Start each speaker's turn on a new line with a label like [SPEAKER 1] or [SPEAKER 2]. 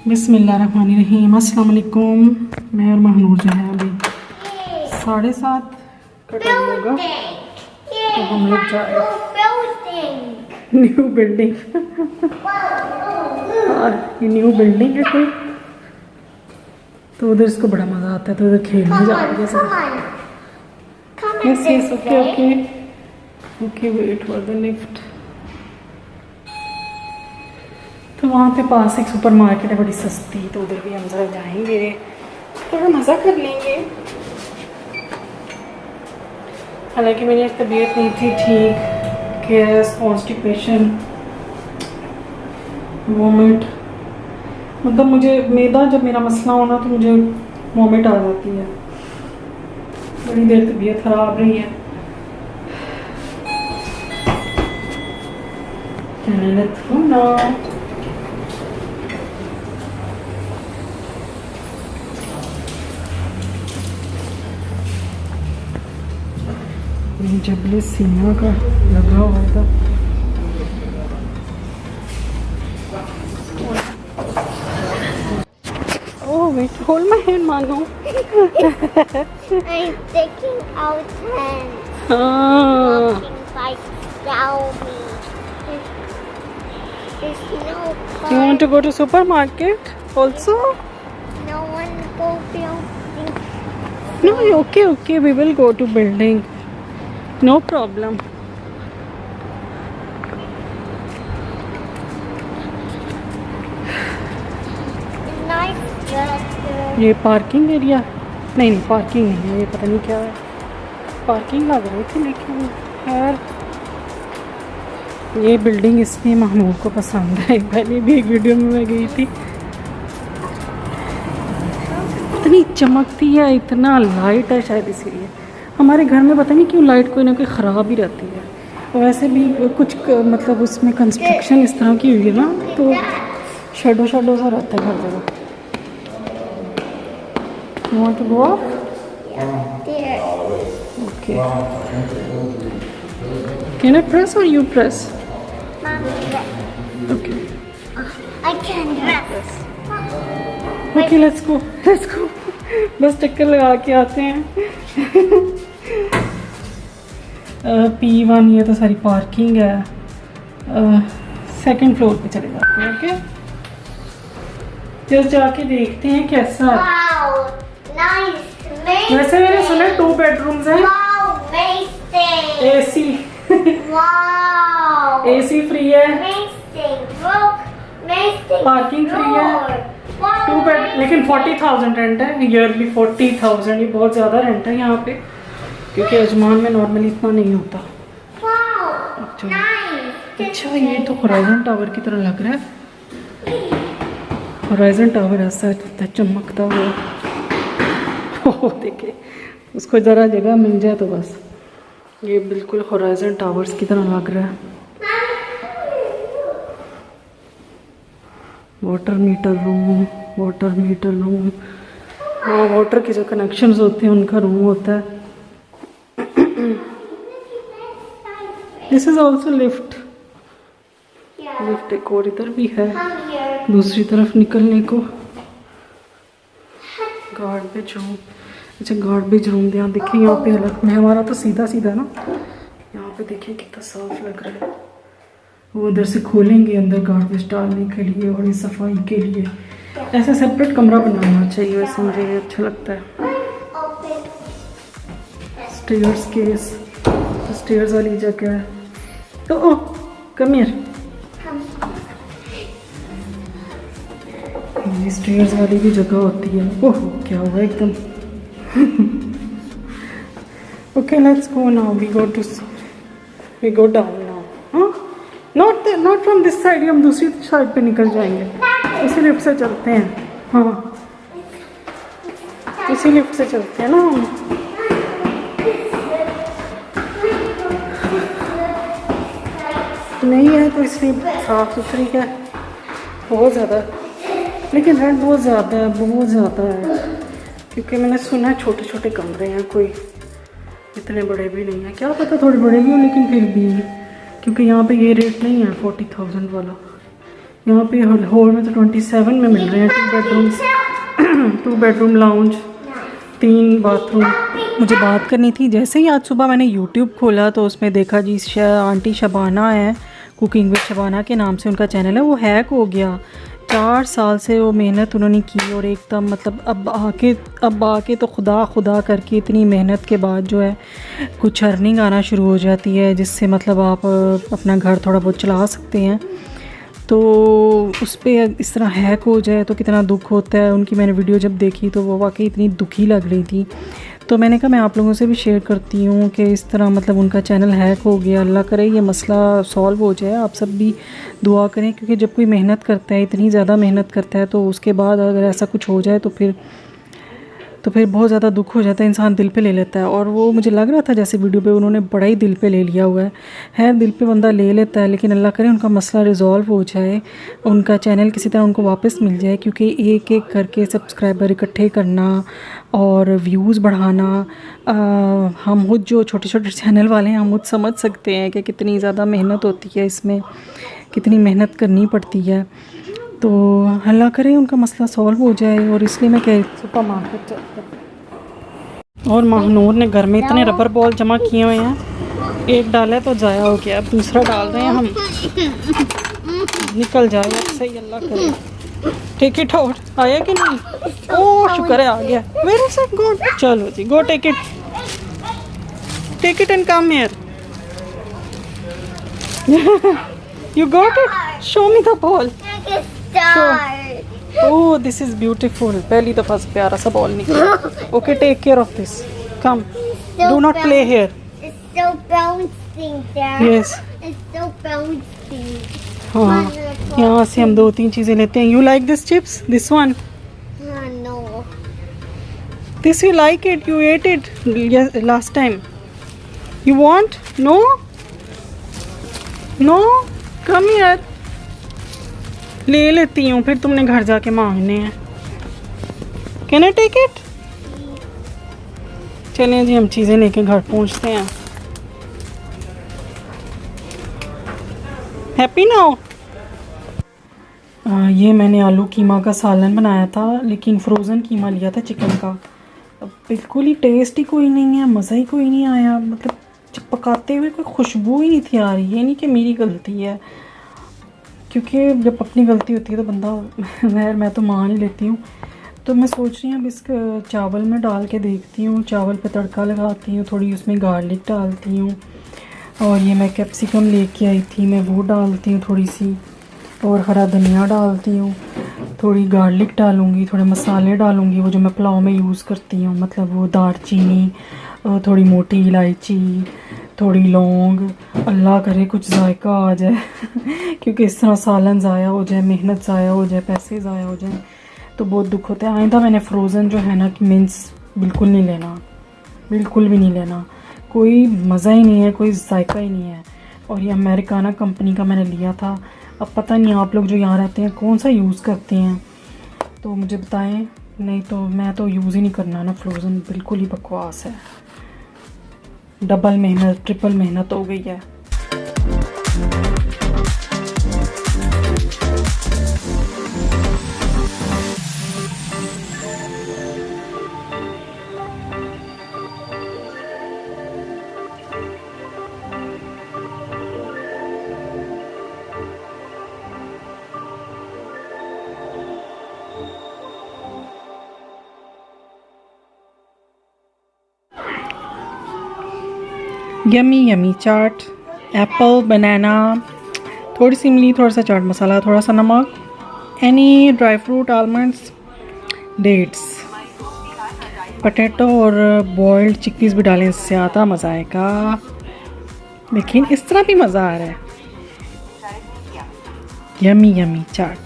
[SPEAKER 1] बिस्मिल्लाहिर्रहमानिर्रहीम। अस्सलाम वालेकुम। मैं और महनूर जो है अभी 7:30 का टाइम होगा तो हम लोग जा रहे हैं न्यू बिल्डिंग। और ये न्यू बिल्डिंग है कोई, तो उधर इसको बड़ा मज़ा आता है, तो उधर खेलने जा रही है सब। Yes yes, okay okay okay, wait for the lift. तो वहाँ पे पास एक सुपर मार्केट है बड़ी सस्ती, तो उधर भी हम ज़रा जाएंगे, थोड़ा मज़ा कर लेंगे। हालांकि मेरी तबीयत नहीं थी ठीक, गैस, कॉन्स्टिपेशन, वोमिट, मतलब मुझे मैदा, जब मेरा मसला होना तो मुझे वोमिट आ जाती है। बड़ी देर तबीयत ख़राब रही है। जबले सीमा का लगा हुआ था। Oh wait, hold my hand, Manu.
[SPEAKER 2] I'm taking out hands. Walking like Xiaomi. There's no car.
[SPEAKER 1] You want to go to supermarket also?
[SPEAKER 2] No one go building.
[SPEAKER 1] No, okay, we will go to building. No problem.
[SPEAKER 2] Nice weather.
[SPEAKER 1] ये parking area नहीं, parking नहीं है, ये पता नहीं क्या है। Parking लग रही थी, लेकिन खैर ये बिल्डिंग इसलिए महमूद को पसंद है। पहले भी एक वीडियो में मैं गई थी, इतनी चमकती है, इतना लाइट है, शायद इसीलिए। हमारे घर में पता नहीं क्यों लाइट कोई ना कोई ख़राब ही रहती है। वैसे भी कुछ मतलब उसमें कंस्ट्रक्शन इस तरह की हुई है ना, तो शेडो सा रहता है हर जगह। You want to go up?
[SPEAKER 2] There.
[SPEAKER 1] Okay. Can I press or you press?
[SPEAKER 2] Mommy,
[SPEAKER 1] Okay.
[SPEAKER 2] I can dress.
[SPEAKER 1] Okay, let's go. बस चक्कर लगा के आते हैं। P1 ये तो सारी पार्किंग है। सेकंड फ्लोर पे चले जाते हैं। ओके, जस्ट जाके देखते हैं कैसा है।
[SPEAKER 2] Wow, nice. Amazing.
[SPEAKER 1] वैसे मैंने सुना 2 बेडरूम्स हैं,
[SPEAKER 2] Wow, amazing.
[SPEAKER 1] AC
[SPEAKER 2] Wow.
[SPEAKER 1] AC free है,
[SPEAKER 2] Amazing. Look, amazing.
[SPEAKER 1] Parking free है।
[SPEAKER 2] Wow.
[SPEAKER 1] 2 बेड, लेकिन 40,000 रेंट है, ईयरली 40,000। ये बहुत ज़्यादा रेंट है यहाँ पे, क्योंकि अजमान में नॉर्मली इतना नहीं होता।
[SPEAKER 2] Wow.
[SPEAKER 1] अच्छा
[SPEAKER 2] Nice.
[SPEAKER 1] अच्छा, ये तो होराइजन टावर की तरह लग रहा है। होराइजन टावर ऐसा होता है चमकता हुआ। ओह देखिए, उसको ज़रा जगह मिल जाए तो बस, ये बिल्कुल होराइजन टावर्स की तरह लग रहा है। वाटर मीटर रूम, हाँ, वाटर के जो कनेक्शंस होते हैं उनका रूम होता है। दिस इज ऑल्सो लिफ्ट एक और इधर भी है,
[SPEAKER 2] Come here.
[SPEAKER 1] दूसरी तरफ निकलने को। गार्बेज रूम, अच्छा गार्बेज रूम यहाँ देखिए, यहाँ पे अलग में, हमारा तो सीधा ना, यहाँ पे देखिए कितना साफ लग रहा है। वो उधर से खोलेंगे अंदर गार्बेज डालने के लिए और ये सफाई के लिए। ऐसा सेपरेट कमरा बनाना चाहिए, वैसे मुझे ये अच्छा लगता है।
[SPEAKER 2] Open.
[SPEAKER 1] स्टेयर्स वाली जगह है, तो कम हियर, ये स्टेयर्स वाली भी जगह होती है। ओह क्या हुआ एकदम। Okay, let's go now, we go down now. हाँ, नॉट फ्रॉम दिस साइड, हम दूसरी साइड पे निकल जाएंगे। उसी लिफ्ट से चलते हैं, हाँ उसी लिफ्ट से चलते हैं ना हम। नहीं है तो इसलिए साफ सुथरी है बहुत ज़्यादा, लेकिन रेंट बहुत ज़्यादा है, क्योंकि मैंने सुना है छोटे छोटे कमरे हैं, कोई इतने बड़े भी नहीं है। क्या पता थोड़े बड़े भी हो, लेकिन फिर भी, क्योंकि यहाँ पे ये रेट नहीं है 40,000 वाला, यहाँ पे हॉल में तो 27 में मिल रहे हैं 2 बेडरूम्स 2 बेडरूम लाउंज 3 बाथरूम। मुझे बात करनी थी, जैसे ही आज सुबह मैंने यूट्यूब खोला तो उसमें देखा जी आंटी शबाना है, कुकिंग विद शबाना के नाम से उनका चैनल है, वो हैक हो गया। 4 साल से वो मेहनत उन्होंने की और एकदम मतलब अब आके तो खुदा करके इतनी मेहनत के बाद जो है कुछ अर्निंग आना शुरू हो जाती है, जिससे मतलब आप अपना घर थोड़ा बहुत चला सकते हैं। तो उस पर इस तरह हैक हो जाए तो कितना दुख होता है। उनकी मैंने वीडियो जब देखी तो वो वाकई इतनी दुखी लग रही थी, तो मैंने कहा मैं आप लोगों से भी शेयर करती हूँ कि इस तरह मतलब उनका चैनल हैक हो गया। अल्लाह करे ये मसला सॉल्व हो जाए। आप सब भी दुआ करें, क्योंकि जब कोई मेहनत करता है, इतनी ज़्यादा मेहनत करता है, तो उसके बाद अगर ऐसा कुछ हो जाए तो फिर बहुत ज़्यादा दुख हो जाता है, इंसान दिल पे ले लेता है। और वो मुझे लग रहा था जैसे वीडियो पे उन्होंने बड़ा ही दिल पे ले लिया हुआ है दिल पे बंदा ले लेता है, लेकिन अल्लाह करे उनका मसला रिज़ॉल्व हो जाए, उनका चैनल किसी तरह उनको वापस मिल जाए। क्योंकि एक एक करके सब्सक्राइबर इकट्ठे करना और व्यूज़ बढ़ाना, हम खुद जो छोटे छोटे चैनल वाले हैं हम खुद समझ सकते हैं कि कितनी ज़्यादा मेहनत होती है, इसमें कितनी मेहनत करनी पड़ती है। तो अल्लाह करे उनका मसला सॉल्व हो जाए। और इसलिए मैं कह सुपर मार्केट चलते हैं। और महानूर ने घर में इतने रबर बॉल जमा किए हुए हैं, एक डाला है तो ज़ाया हो गया, अब दूसरा डाल रहे हैं हम, निकल जाएगा सही अल्लाह करे। टेक इट आउट, आया कि नहीं? ओह शुक्र है आ गया। Where is it? गो, चलो जी go take it and come here. You got it? Show me the ball. Oh, this is beautiful. पहली दफा से प्यारा सा बॉल निकला। Okay, take care of this. Come. Do not play here.
[SPEAKER 2] It's so bouncing there.
[SPEAKER 1] Yes.
[SPEAKER 2] It's so bouncing.
[SPEAKER 1] हाँ, यहाँ से हम 2-3 चीजें लेते हैं। You like this chips? This one?
[SPEAKER 2] No.
[SPEAKER 1] This you like it? You ate it yes, last time. You want? No? No? Come here. ले लेती हूँ, फिर तुमने घर जाके मांगने हैं। Can I take it? चलें जी हम चीज़ें लेके घर पहुँचते हैं। Happy now? ये मैंने आलू कीमा का सालन बनाया था, लेकिन फ्रोज़न कीमा लिया था चिकन का। बिल्कुल ही टेस्ट ही कोई नहीं है, मज़ा ही कोई नहीं आया। मतलब जब पकाते हुए कोई खुशबू ही नहीं थी आ रही। ये नहीं कि मेरी गलती है, क्योंकि जब अपनी गलती होती है तो बंदा मैं तो मान ही लेती हूँ। तो मैं सोच रही हूँ अब इस चावल में डाल के देखती हूँ, चावल पे तड़का लगाती हूँ, थोड़ी उसमें गार्लिक डालती हूँ, और ये मैं कैप्सिकम लेके आई थी, मैं वो डालती हूँ थोड़ी सी, और हरा धनिया डालती हूँ, थोड़ी गार्लिक डालूँगी, थोड़े मसाले डालूँगी वो जो मैं पुलाव में यूज़ करती हूँ, मतलब वो दालचीनी, थोड़ी मोटी इलायची, थोड़ी लौंग। अल्लाह करे कुछ जायका आ जाए क्योंकि इस तरह सालन ज़ाया हो जाए, मेहनत ज़ाया हो जाए, पैसे ज़ाया हो जाए तो बहुत दुख होता है। आइंदा मैंने फ्रोज़न जो है ना कि मिन्स बिल्कुल नहीं लेना, बिल्कुल भी नहीं लेना। कोई मज़ा ही नहीं है, कोई जायका ही नहीं है। और ये अमेरिकाना कंपनी का मैंने लिया था। अब पता नहीं आप लोग जो यहाँ रहते हैं कौन सा यूज़ करते हैं, तो मुझे बताएं, नहीं तो मैं तो यूज़ ही नहीं करना ना। फ्रोज़न बिल्कुल ही बकवास है, डबल मेहनत ट्रिपल मेहनत हो गई है। यमी यमी चाट, एप्पल, बनाना, थोड़ी सी इमली, थोड़ा सा चाट मसाला, थोड़ा सा नमक, any dry fruit, almonds, dates, potato और बॉइल्ड चिकपीस भी डालें, इससे आता मज़ा आएगा। लेकिन इस तरह भी मज़ा आ रहा है। यमी यमी चाट।